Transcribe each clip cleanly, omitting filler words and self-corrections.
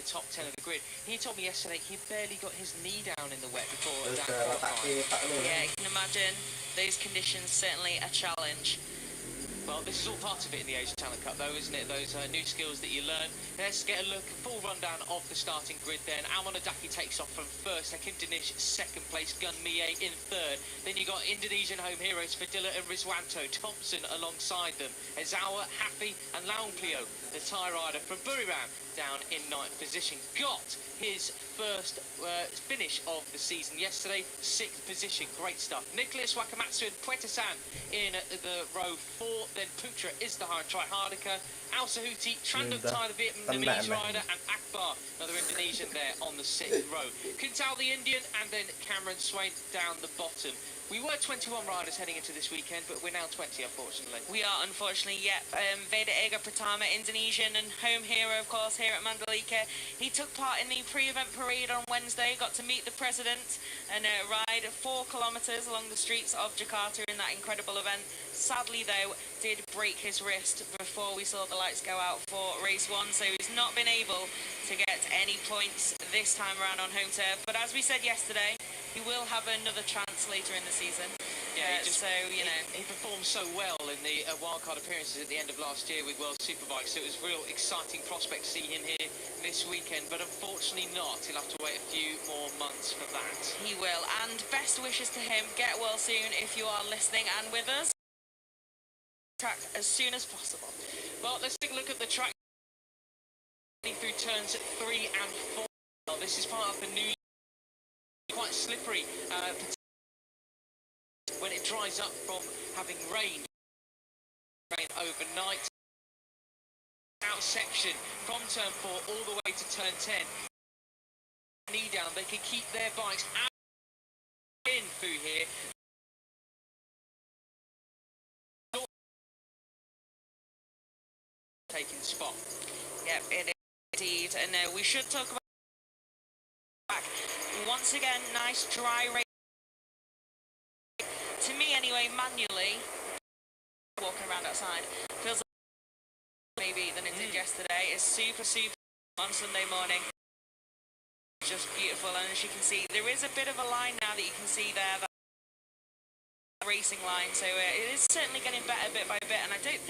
the top 10 of the grid. He told me yesterday he barely got his knee down in the wet before that qualifying. Yeah, you can imagine those conditions certainly a challenge. Well, this is all part of it in the Asian Talent Cup, though, isn't it? Those new skills that you learn. Let's get a full rundown of the starting grid then. Amonadaki takes off from first, Hakim Danish second place, Gun Mie in third. Then you got Indonesian home heroes Fadila and Rizwanto, Thompson alongside them. Ezawa, Hafi and Launplio, the Thai rider from Buriram, down in ninth position. Got his first finish of the season yesterday, sixth position, great stuff. Nicholas Wakamatsu and Puetasan in the row four. Then Putra is the high Trihardika, Al Sahuti, Tranduk Thai, the Vietnamese rider, and Akbar, another Indonesian there on the sixth row. Kuntal the Indian, and then Cameron Swain down the bottom. We were 21 riders heading into this weekend, but we're now 20, unfortunately. We are, unfortunately, yep. Veda Ega Pratama, Indonesian and home hero, of course, here at Mandalika. He took part in the pre-event parade on Wednesday, got to meet the president and ride 4 kilometres along the streets of Jakarta in that incredible event. Sadly, though, did break his wrist before we saw the lights go out for race 1, so he's not been able to get any points this time around on home turf. But as we said yesterday, he will have another chance later in the season. Yeah, so, you know. He performed so well in the wildcard appearances at the end of last year with World Superbike, so it was a real exciting prospect to see him here this weekend, but unfortunately not. He'll have to wait a few more months for that. He will, and best wishes to him. Get well soon if you are listening and with us. Track as soon as possible. Well, let's take a look at the track through turns 3 and 4. Well, this is part of the new, quite slippery when it dries up from having rain overnight. Out section from turn 4 all the way to turn 10. Knee down, they can keep their bikes out in through here. Taking spot. Yep, it is indeed. And we should talk about back. Once again, nice dry race. To me anyway, manually, walking around outside, feels like maybe than it did yesterday. It's super on Sunday morning. Just beautiful, and as you can see, there is a bit of a line now that you can see there, that racing line. So it is certainly getting better bit by bit, and I don't think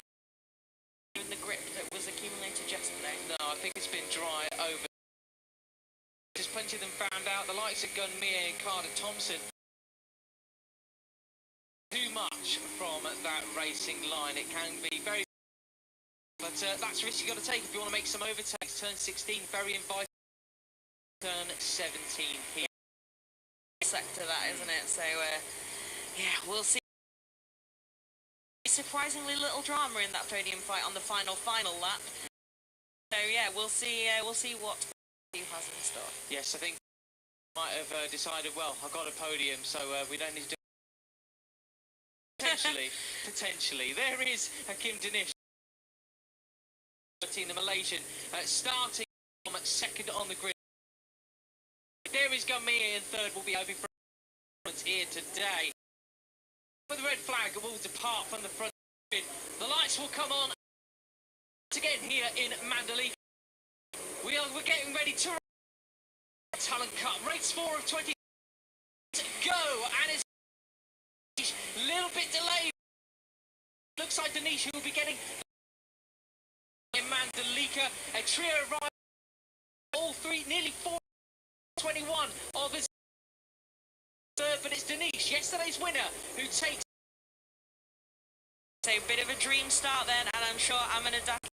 the grip that was accumulated yesterday. No, I think it's been dry over. There's plenty of them found out. The likes of Gun Mie and Carter Thompson. Too much from that racing line. It can be very, but that's a risk you've got to take if you want to make some overtakes. Turn 16, very inviting. Turn 17 here. Sector that, isn't it? So yeah, we'll see. Surprisingly little drama in that podium fight on the final lap. So yeah, we'll see what Steve has in store. Yes, I think might have decided, well, I've got a podium, so we don't need to do potentially. There is Hakim Danish, the Malaysian, starting from second on the grid. There is Gun Mie in third, will be hoping for here today. With the red flag, will depart from the front. The lights will come on again here in Mandalika. We're getting ready to Talent Cup race 4 of 20 go, and it's a little bit delayed. Looks like Danish will be getting in Mandalika. A trio ride, all three, nearly 4:21 of his third, but it's Danish, yesterday's winner, who takes. So a bit of a dream start then, and I'm sure Amonadaki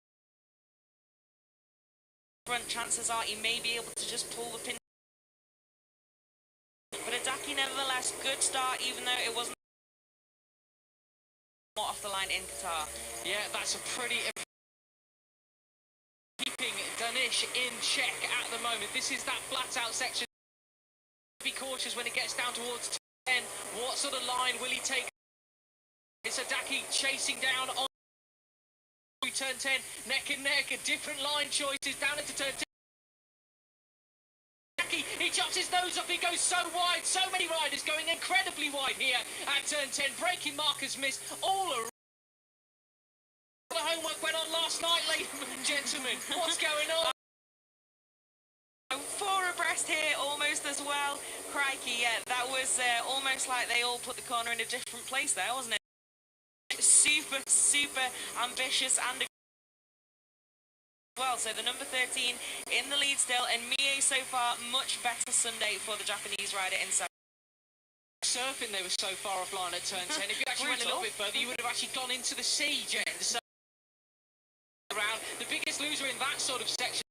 front, chances are he may be able to just pull the pin. But Adaki nevertheless, good start, even though it wasn't off the line in Qatar. Yeah, that's a pretty keeping Danish in check at the moment. This is that flat out section. Be cautious when it gets down towards 10. What sort of line will he take? It's Adaki chasing down on turn 10, neck and neck, different line choices down into turn 10. He chops his nose off, he goes so wide, so many riders going incredibly wide here at turn 10. Braking markers missed all around. The homework went on last night, ladies and gentlemen. What's going on? well. Crikey, yeah, that was almost like they all put the corner in a different place there, wasn't it? Super, super ambitious and well. So the number 13 in the lead still, and Mie so far much better Sunday for the Japanese rider in second. Surfing, they were so far offline at turn 10. If you actually went a little bit further, you would have actually gone into the sea, Jen. So around the biggest loser in that sort of section.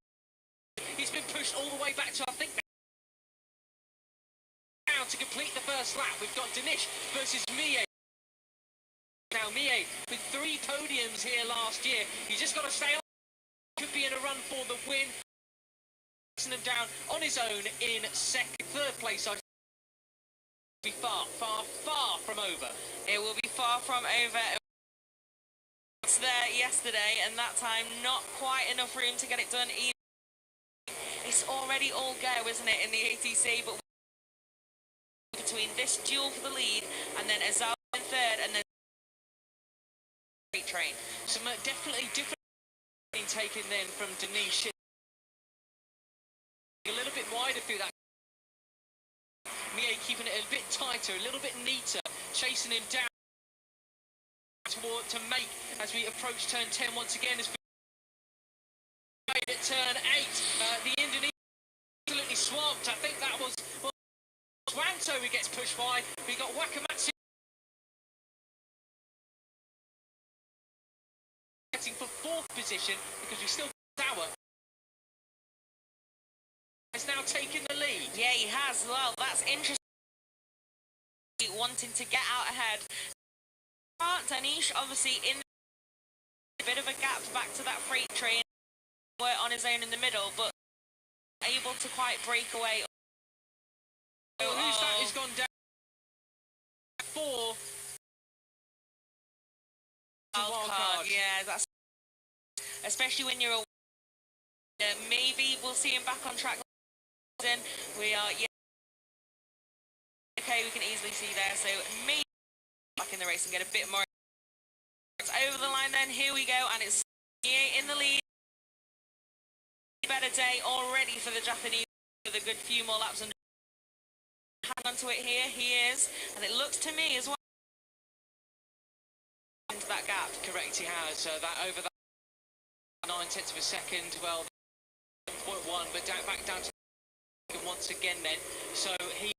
He's been pushed all the way back to, I think, now to complete the first lap. We've got Danish versus Mie. Now Mie with 3 podiums here last year. You just got to stay on. Could be in a run for the win. Him down on his own in third place. I'd be far, far, far from over. It will be far from over. It's there yesterday, and that time not quite enough room to get it done either. It's already all go, isn't it, in the ATC? But between this duel for the lead and then Azawa in third, and then train. Some definitely different being taken then from Danish. A little bit wider through that. Mie keeping it a bit tighter, a little bit neater, chasing him down to make as we approach turn 10 once again. As at turn 8, the Indonesian absolutely swamped. I think that was Swanto who gets pushed by. We got Wakamatsu getting for 4th position because we still Tower has now taken the lead. Yeah, he has. Well, that's interesting. Wanting to get out ahead. Danish obviously in a bit of a gap back to that freight train, on his own in the middle, but able to quite break away. Who's that has gone down? 4 wild card. Yeah, that's especially when you're maybe we'll see him back on track. We are okay, we can easily see there, so maybe back in the race and get a bit more. It's over the line then, here we go, and it's in the lead. Better day already for the Japanese with a good few more laps and hang on to it here, he is, and it looks to me as well into that gap. Correct, he has, that over that 9/10 of a second, well, 0.1, but back down to once again then, so he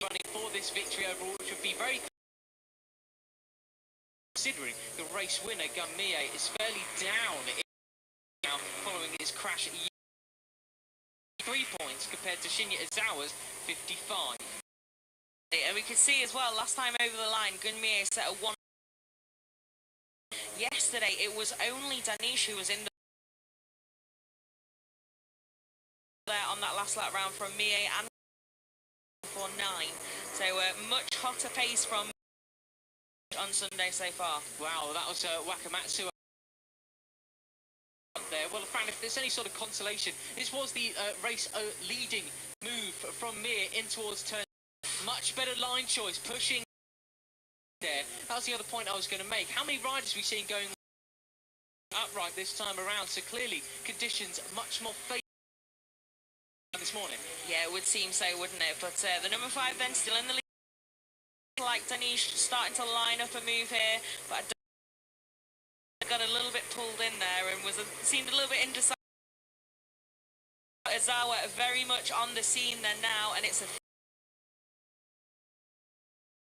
running for this victory overall, which would be very considering the race winner, Gun Mie, is fairly down now following his crash. 3 points compared to Shinya Izawa's 55. And we can see as well, last time over the line, Gun Mie set a 1. Yesterday, it was only Danish who was in the there on that last lap round from Mie and for 9. So much hotter pace from on Sunday so far. Wow, that was Wakamatsu up there. Well, Fran, if there's any sort of consolation, this was the race leading move from Mie in towards turn. Much better line choice, pushing there. That was the other point I was going to make. How many riders are we seeing going upright this time around? So clearly, conditions much more favourable this morning. Yeah, it would seem so, wouldn't it? But the number 5 then still in the lead. Like Danish starting to line up a move here, but I got a little bit pulled in there and seemed a little bit indecisive. Izawa very much on the scene then now, and it's a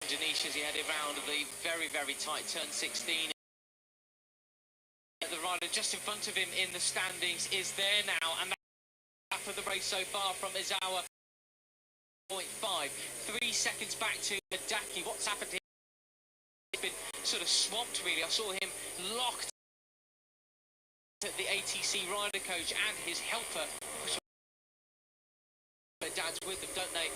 Danish as he headed round the very, very tight turn 16. The rider just in front of him in the standings is there now, and that's for the race so far from Izawa. 0.5, 3 seconds back to Daki. What's happened here? He's been sort of swamped, really. I saw him locked at the ATC rider coach and his helper. Dad's with them, don't they?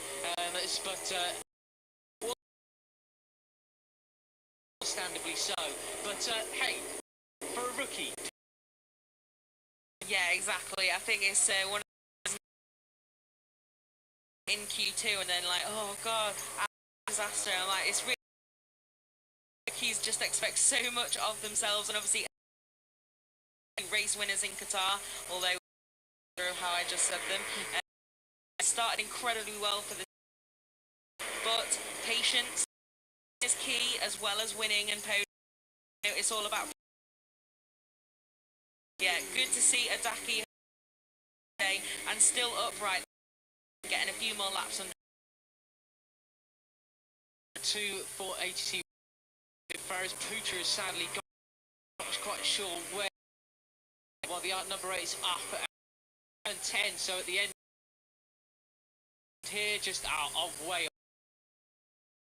Understandably so. But hey, for a rookie. Yeah, exactly. I think it's one of in Q2 and then like, oh god, disaster. I'm like, it's really rookies just expect so much of themselves, and obviously race winners in Qatar, although how I just said them. started incredibly well for the but patience is key as well as winning and podium. It's all about good to see Adaki today and still upright, getting a few more laps under. 2 for ATC. Faris Putra is sadly gone. Not quite sure where. Well, the number 8 is up and 10, so at the end here, just out of way,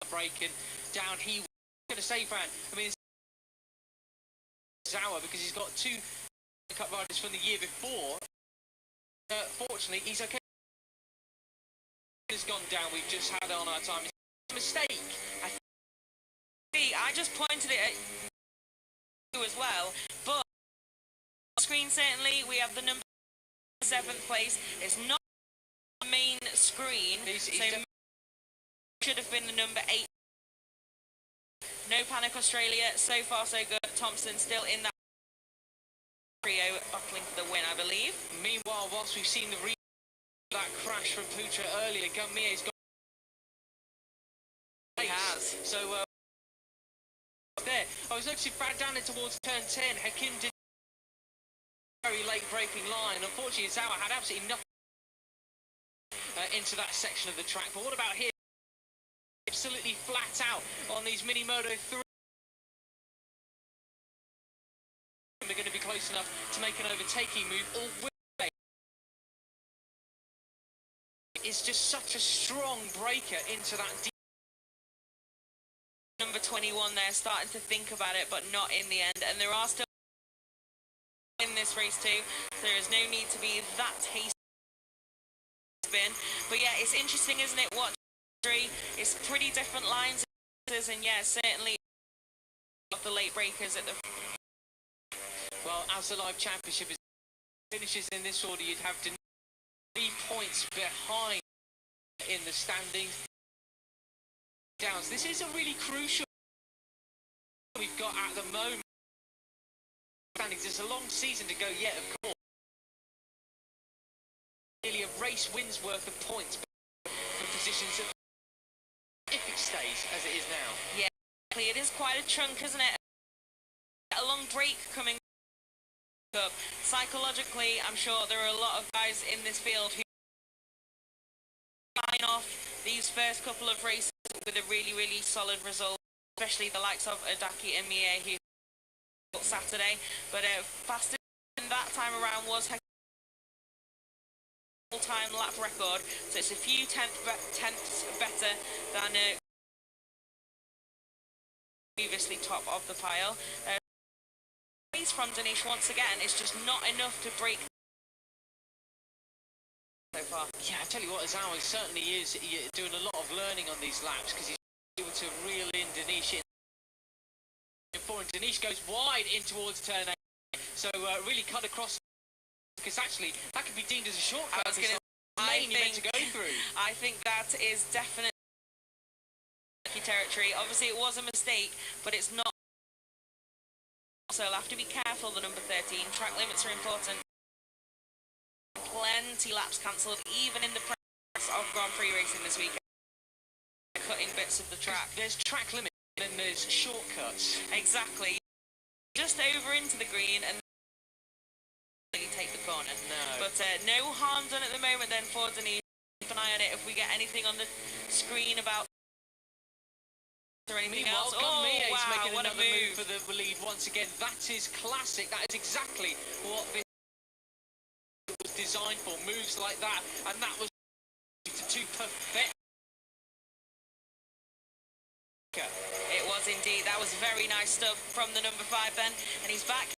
breaking down. He was going to say, Fran, I mean, Zawa, because he's got 2 Cup riders from the year before. Fortunately, he's okay. Has gone down. We've just had on our time. It's a mistake. I just pointed it at you as well, but on screen certainly we have the number 7th place. It's not the main screen, so should have been the number 8. No panic, Australia. So far, so good. Thompson still in that trio, battling for the win, I believe. Meanwhile, whilst we've seen that crash from Putra earlier, Gummia's got. He has. So there, I was noticing back down in towards turn 10. Hakim did very late breaking line. Unfortunately, Zawa had absolutely nothing into that section of the track. But what about here? Absolutely flat out on these mini Moto 3. They're going to be close enough to make an overtaking move, or will they? It's just such a strong breaker into that deep. Number 21 there, starting to think about it, but not in the end. And there are still in this race too. So there is no need to be that hasty spin. But yeah, it's interesting, isn't it? What it's pretty different lines, and yeah, certainly of the late breakers at the. Well, as the live championship finishes in this order, you'd have 3 points behind in the standings. This is a really crucial we've got at the moment. There's a long season to go yet, of course. Nearly a race win's worth of points for positions if it stays as it is now. Yeah, it is quite a chunk, isn't it? A long break coming up. Psychologically, I'm sure there are a lot of guys in this field who sign off these first couple of races with a really, really solid result, especially the likes of Adaki and Mie, who Saturday. But fastest that time around was her all-time lap record, so it's a few tenths better than previously top of the pile. Race from Dinesh once again is just not enough to break so far. Yeah, I tell you what, Zawa certainly is doing a lot of learning on these laps, because he's able to reel in Dinesh in. And Dinesh goes wide in towards turn 8, so really cut across, because actually that could be deemed as a shortcut. I think that is definitely territory. Obviously it was a mistake, but it's not. So I'll have to be careful, the number 13. Track limits are important. Plenty laps cancelled, even in the press of Grand Prix racing this weekend. Cutting bits of the track. There's track limits and then there's shortcuts. Exactly. Just over into the green and then you take the corner. No. But no harm done at the moment then for Denise. Keep an eye on it if we get anything on the screen about or anything else. Oh, wow, making what another a move for the lead once again. That is classic. That is exactly what this was designed for. Moves like that, and that was to perfect. It was indeed. That was very nice stuff from the number 5 then, and he's back.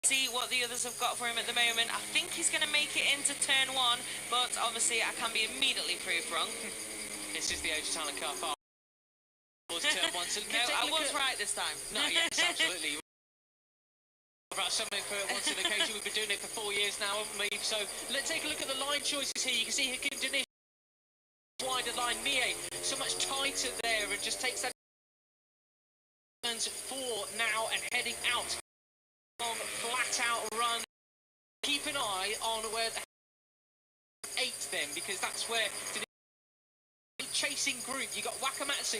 See what the others have got for him at the moment. I think he's going to make it into turn 1, but obviously I can be immediately proved wrong. This is the Oceana Cup. Turn 1. So no, I was right this time. No, yes, absolutely. About something for once in occasion. We've been doing it for 4 years now, haven't we? So let's take a look at the line choices here. You can see Hakim Dinesh wider line. Mie so much tighter there and just takes that turns 4 now and heading out on flat out run. Keep an eye on where the 8 then, because that's where the chasing group. You got Wakamatsu,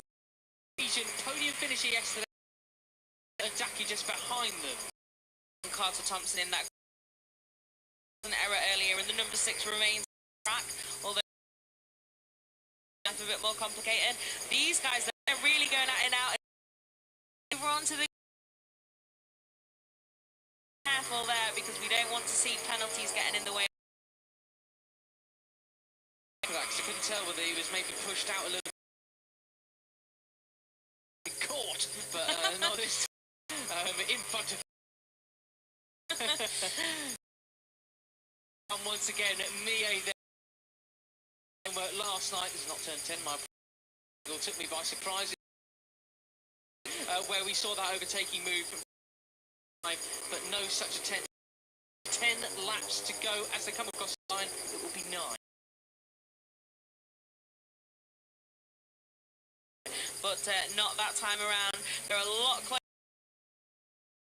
Asian podium finisher yesterday, and Daki just behind them. And Carter Thompson in that an error earlier, and the number 6 remains track, although a bit more complicated. These guys, they're really going at it now. Over onto the careful there, because we don't want to see penalties getting in the way. I couldn't tell whether he was maybe pushed out a little bit, caught, but not this time, in front of and once again, Mie there. Last night, this is not turn 10, my goal took me by surprise, where we saw that overtaking move from but no such attempt. 10 laps to go as they come across the line, it will be 9. But not that time around. They're a lot closer.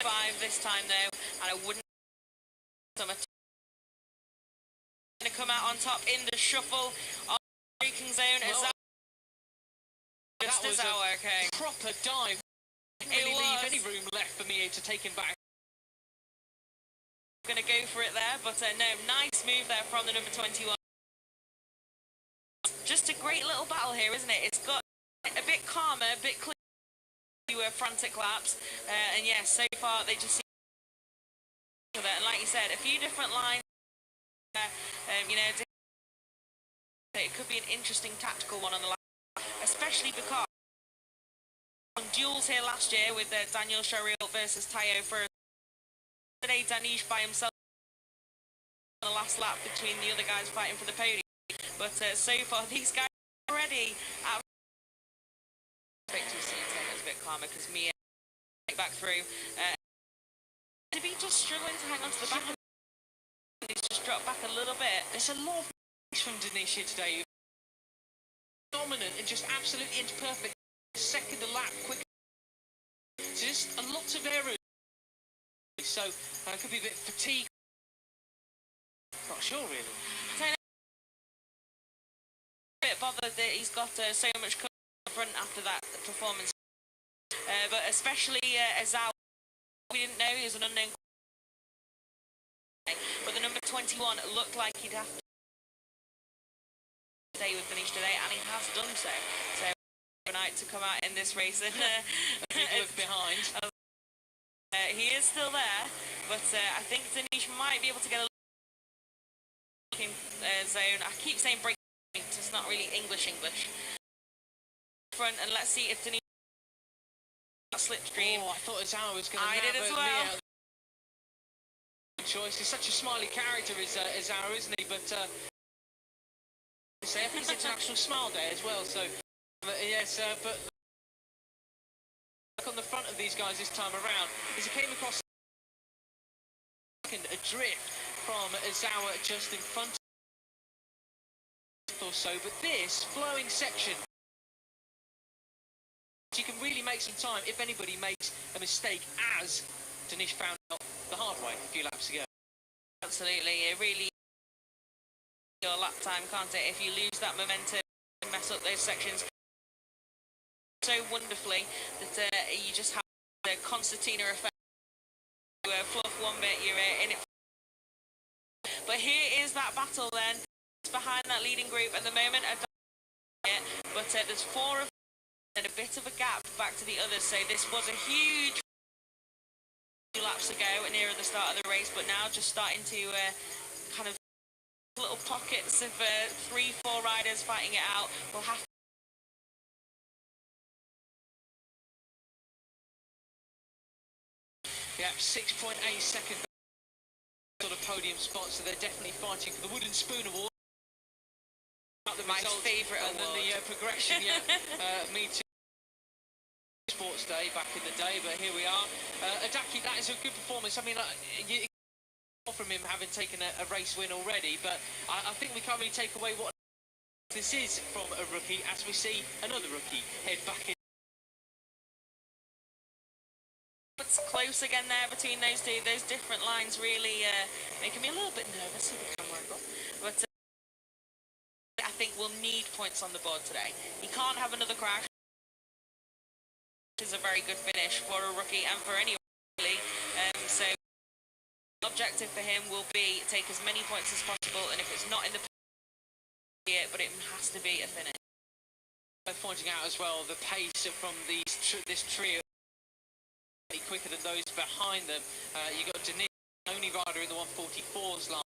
5 this time though, and I wouldn't. Going to come out on top in the shuffle of the braking zone. Well, just that was okay. Proper dive. Didn't really leave any room left for me to take him back. Going to go for it there, but no, nice move there from the number 21. Just a great little battle here, isn't it? It's got a bit calmer, a bit clearer. Frantic laps, and yes, so far they just seem to it. And like you said, a few different lines. You know, it could be an interesting tactical one on the lap, especially because duels here last year with Daniel Shariel versus Tayo for today. Danish by himself on the last lap between the other guys fighting for the podium. But so far, these guys are already out. Expecting to see it a bit calmer because Mia back through. To be just struggling to hang on to the back. He's just dropped back a little bit. There's a lot of from Danish here today. Dominant and just absolutely into perfect. Second a lap, quick. Just a lot of errors. So could be a bit fatigued. Not sure really. A bit bothered that he's got so much front after that performance. But especially Azal, we didn't know he was an unknown. But the number 21 looked like he'd have to stay with finish today, and he has done so. So overnight to come out in this race and look behind. He is still there, but I think Danish might be able to get a zone. I keep saying break, it's not really English. Front, and let's see if Danish slipstream. Oh, I thought Azal was going to. I did as well. Choice. He's such a smiley character, is Azar, isn't he? But it's International Smile Day as well. So yes, but on the front of these guys this time around, as he came across a drift from Azawa just in front or so. But this flowing section, you can really make some time if anybody makes a mistake, as Danish found out the hard way a few laps ago. Absolutely, it really your lap time, can't it? If you lose that momentum and mess up those sections so wonderfully that you just have the concertina effect. Fluff one bit, you're in it. But here is that battle then. It's behind that leading group at the moment. But there's 4 of them and a bit of a gap back to the others. So this was a huge laps ago near the start of the race, but now just starting to kind of little pockets of 3-4 riders fighting it out. We'll have to yeah, 6.8 seconds sort of podium spot, so they're definitely fighting for the Wooden Spoon Award. My favourite and award. then the progression, yeah. Me too. Sports Day back in the day, but here we are. Adaki, that is a good performance. I mean, you from him having taken a race win already, but I think we can't really take away what this is from a rookie as we see another rookie head back in. It's close again there between those two. Those different lines really making me a little bit nervous with the camera. But think will need points on the board today. He can't have another crash. Which is a very good finish for a rookie and for anyone really. So the objective for him will be take as many points as possible, and if it's not in the but it has to be a finish. Pointing out as well the pace from this trio quicker than those behind them. You got Denish, only rider in the 144s line.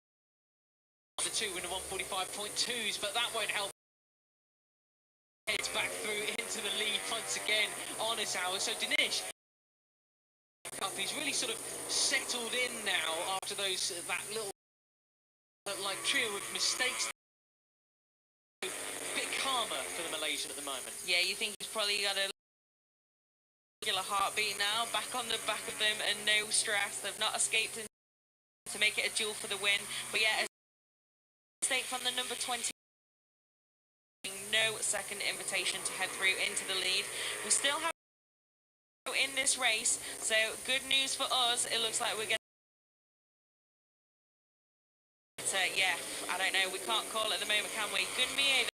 The two in the 145.2s, but that won't help. Heads back through into the lead once again on his hour. So Denish, he's really sort of settled in now after that little like trio of mistakes. A bit calmer for the Malaysian at the moment. Yeah, you think he's probably got a regular heartbeat now, back on the back of them, and no stress. They've not escaped to make it a duel for the win. But yeah, a mistake from the number 20. No second invitation to head through into the lead. We still have in this race, so good news for us. It looks like we're getting. Yeah, I don't know. We can't call it at the moment, can we? Good Mie.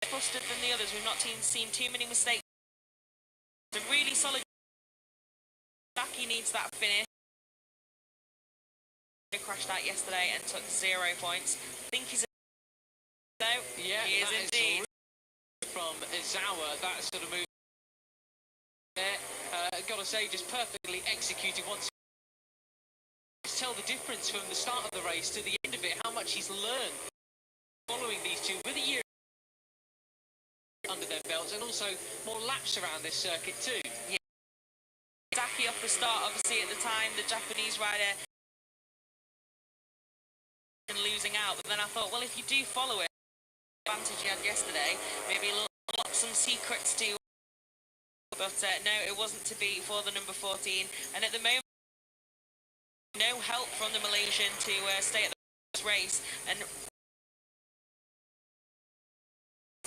Faster than the others. We've not seen too many mistakes. It's a really solid. Saki needs that finish. He crashed out yesterday and took 0 points. I think he's. So yeah, he is indeed. From Izawa, that sort of move there. Gotta say, just perfectly executed once. Tell the difference from the start of the race to the end of it, how much he's learned following these two with a year under their belts, and also more laps around this circuit too. Yeah. Saki off the start, obviously at the time, the Japanese rider and losing out, but then I thought, well, if you do follow it, the advantage he had yesterday, maybe lock some secrets to, but no, it wasn't to be for the number 14, and at the moment, no help from the Malaysian to stay at the race, and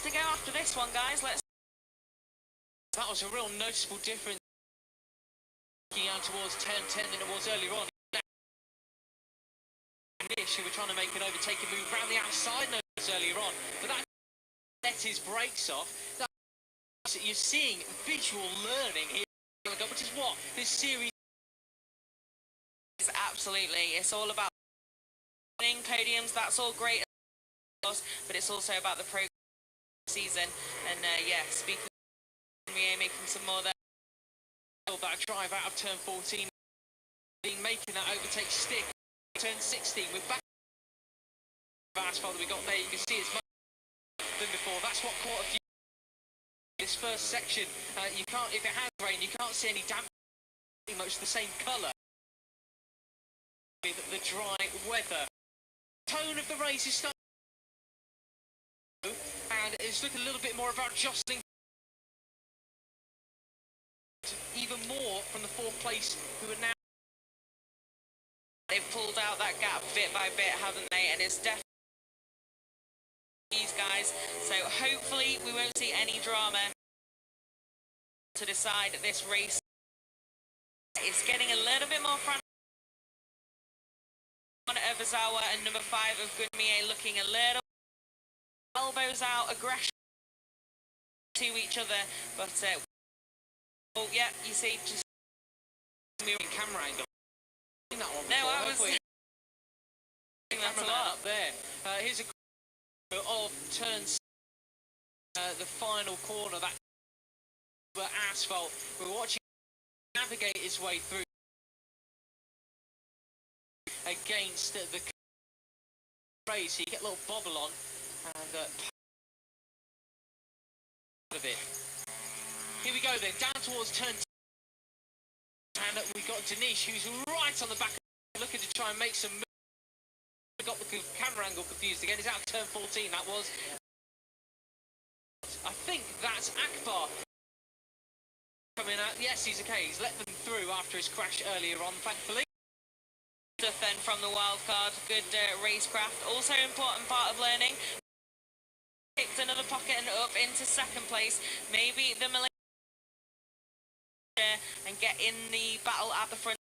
to go after this one, guys. That was a real noticeable difference out towards 10-10 than it was earlier on. Who were trying to make an overtaking move around the outside notes earlier on, but that let his brakes off. You're seeing visual learning here, which is what this series is. Absolutely, it's all about winning podiums. That's all great, but it's also about the pro season. And yeah, speaking of making some more there. That drive out of turn 14, making that overtake stick. Turn 16, we're back asphalt that we got there. You can see it's much than before. That's what caught a few. This first section, you can't, if it has rain, you can't see any damp. Pretty much the same colour with the dry weather. Tone of the race is starting, and it's looking a little bit more about jostling. Even more from the fourth place, who are now. They've pulled out that gap bit by bit, haven't they? And it's definitely these guys. So hopefully we won't see any drama to decide this race. It's getting a little bit more front. One of Izawa and number 5 of Good Mie looking a little elbows out, aggression to each other. But oh yeah, you see, just moving camera angle. That one no, I was thinking that's a lot up there. Here's a of turns, the final corner, that asphalt. We're watching him navigate his way through against the race. You get a little bobble on and of it. Here we go then, down towards turn 10. And we got Denish, who's right on the back, looking to try and make some moves. Got the camera angle confused again. He's out of turn 14, that was. I think that's Akbar coming out. Yes, he's okay. He's let them through after his crash earlier on, thankfully. Then from the wild card, good racecraft. Also important part of learning. Picked another pocket and up into second place. Maybe the Malaysia and get in the battle at the front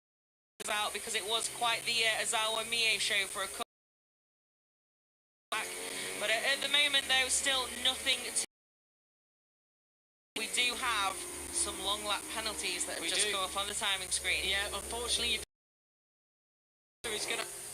out, because it was quite the Izawa Mie show for a couple back. But But at the moment, though, still nothing to... We do have some long lap penalties that have just come up on the timing screen. Yeah, unfortunately, is going to